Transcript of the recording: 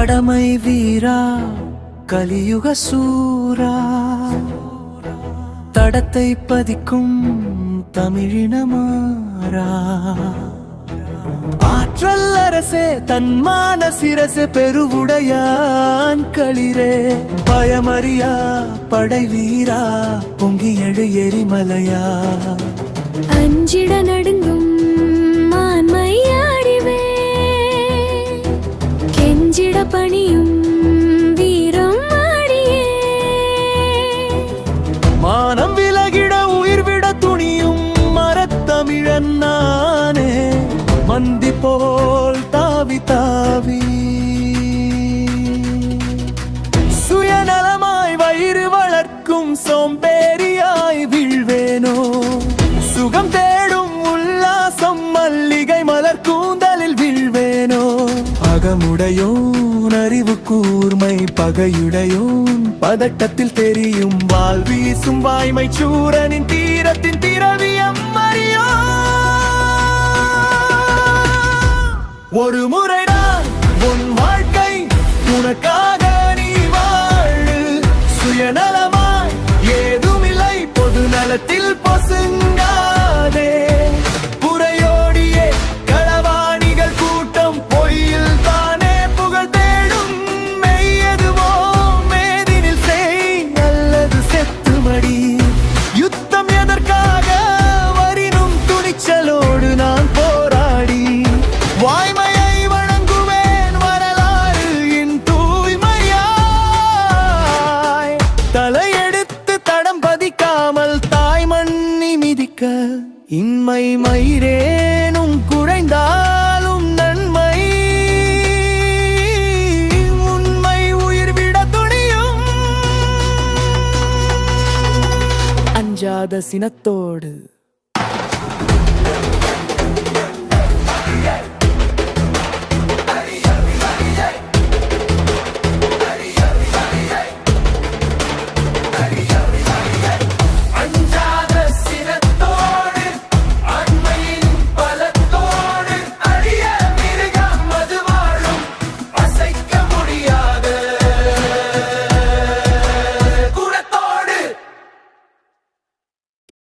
கடமை வீரா கலியுக சூரா தடத்தை பதிக்கும் தமிழினமாரா ஆற்றல் அரசே தன்மான சிரசே பெருவுடையான் களிரே பயமறியா படை வீரா பொங்கி எழு எரிமலையா அஞ்சிட நடுங்கும் மான்மையாடிவே கெஞ்சிட பணியும் வீரம் ஆடியே மானம் விலகிட உயிர் விட துணியும் மரத்தமிழன் நானே மந்தி போல் தாவி தாவி சுயநலமாய் வயிறு வளர்க்கும் சோம்பேறியாய் வீழ்வேனோ சுகம் தேடும் உல்லாசம் மல்லிகை மலர் கூந்தலில் வீழ்வேனோ அகமுடையோன் அறிவு கூர்மை பகையுடையோன் பதட்டத்தில் தெரியும் வாள் வீசும் வாய்மை சூரனின் தீரத்தின் திரவியம் அறியோ ஒரு முறைதான் உன் வாழ்க்கை உனக்காக நீ வாழு சுயநலமாய் ஏதுமில்லை பொது நலத்தில் பொசுங்காதே புறையோடியே களவாணிகள் கூட்டம் பொய்யில் தானே புகழ் தேடும் மெய்யதுவோ மேதினில் செய் நல்லது செத்து மடி யுத்தம் எதற்காக வரினும் துணிச்சலோடு நான் போராடி வாய்மையை வணங்குவேன் வரலாறு இன் தூய்மையாய் தலையெடுத்து தடம் பதிக்காமல் தாய் மண்ணி மிதிக்க இன்மை மயிரேனும் குறைந்தாலும் நன்மை உண்மை உயிர் விட துணியும் அஞ்சாத சினத்தோடு